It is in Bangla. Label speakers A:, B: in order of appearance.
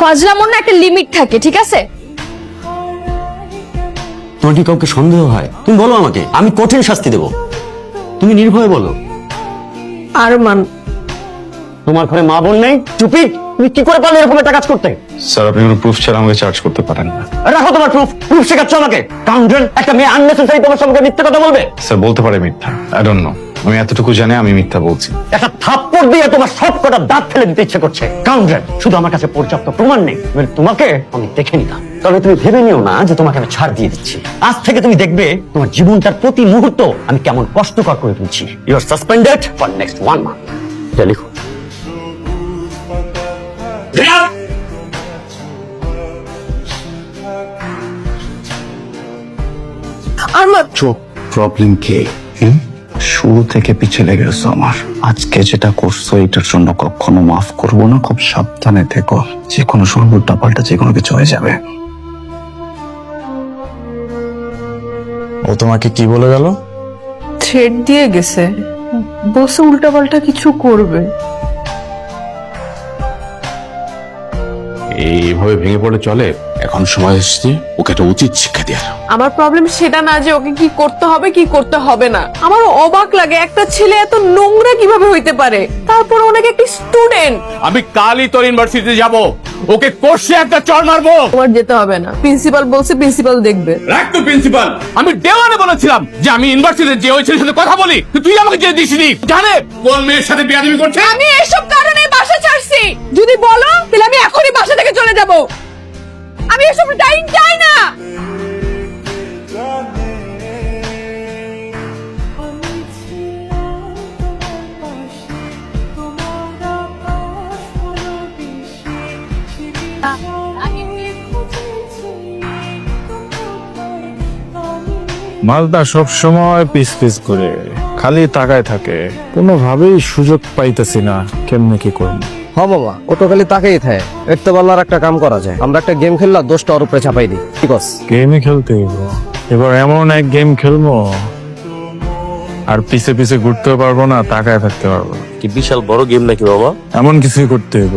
A: ফাজলামোর না একটা লিমিট থাকে, ঠিক আছে?
B: তোমার কি কাউকে সন্দেহ হয়? তুমি বলো আমাকে, আমি কঠিন শাস্তি দেব। তুমি নির্ভয়ে বলো।
A: আরমান,
B: তোমার ঘরে মা বোন নেই? চুপি, তুমি কি করে পারলে এরকম একটা কাজ করতে?
C: স্যার আপনি কোনো প্রুফ ছাড়া আমাকে চার্জ করতে পারেন না।
B: রাখো তোমার প্রুফ। প্রুফ শেখাচ্ছ আমাকে? কাউন্টার একটা মেয়ে আননেসেসারি তোমার সঙ্গে মিথ্যে কথা বলবে?
C: স্যার বলতে পারে মিথ্যা, আই ডোন্ট নো। আমি এতটুকু জানি আমি মিথ্যা বলছি।
B: একটা থাপ্পড় দিয়ে তোমার সব কটা দাঁত ফেলে দিতে ইচ্ছে করছে। কাউন্টার, শুধু আমার কাছে পর্যাপ্ত প্রমাণ নেই, তোমাকে আমি দেখে নিতাম। তবে তুমি ভেবে নিও না যে তোমাকে আমি ছাড় দিয়ে দিচ্ছি। আজ থেকে তুমি দেখবে তোমার জীবনটার প্রতি মুহূর্ত আমি কেমন কষ্টকর করে তুলছি। You are suspended for next 1 month. লিখো।
A: আরমান,
C: চোখ প্রবলেম কে? শুরু থেকে পিছে লেগেছো আমার। আজকে যেটা করছো এটার জন্য কখনো মাফ করবো না। খুব সাবধানে থেকো, যে কোনো সময় উল্টা পাল্টা যে কোনো কিছু হয়ে যাবে।
D: ও তোমাকে কি বলে গেল?
E: থ্রেড দিয়ে গেছে, বসে উল্টাপাল্টা কিছু করবে।
D: এইভাবে ভেঙে পড়ে চলে? এখন সময় এসেছে ওকে একটা উচিত শিক্ষা দেওয়ার।
E: আমার প্রবলেম সেটা না যে ওকে কি করতে হবে কি করতে হবে না। আমার অবাক লাগে একটা ছেলে এত নোংরা কিভাবে হইতে পারে, তারপর ওনাকে একটা স্টুডেন্ট।
F: আমি কালই তোর ইউনিভার্সিটিতে যাব, ওকে কোর্সে একটা চড় মারবো।
E: তোমার যেতে হবে না, প্রিন্সিপাল বলছে, প্রিন্সিপাল দেখবে।
F: রাখ তো প্রিন্সিপাল। আমি দেওয়ানে বলেছিলাম যে আমি ইউনিভার্সিটিতে যে ওই ছেলের সাথে কথা বলি, তুই আমাকে যে দিসনি। জানে কোন মেয়ের সাথে বিয়াদবি করছে?
E: আমি এসব কারণে বাসা ছাড়ছি। যদি বলো তাহলে আমি এখনই বাসা থেকে চলে যাব। আমি এসব টাইম চাই না।
G: মালদা সব সময় পিস পিস করে খালি তাকায় থাকে, কোনোভাবেই সুযোগ পাইতেছি না কেমনে কি করবো।
H: হ বাবা, ও তো খালি তাকেই থাকে। এর তো বলার একটা কাম করা যায়, আমরা একটা গেম খেললাম, 10টা ওর উপরে চাপাই দিই। ঠিক আছে?
G: গেমই খেলতে হইব। এবার এমন এক গেম খেলবো আর পিছে পিছে ঘুরতেও পারবো না, তাকায় থাকতে পারবো।
D: কি বিশাল বড় গেম নাকি বাবা?
G: এমন কিছুই করতে হইব।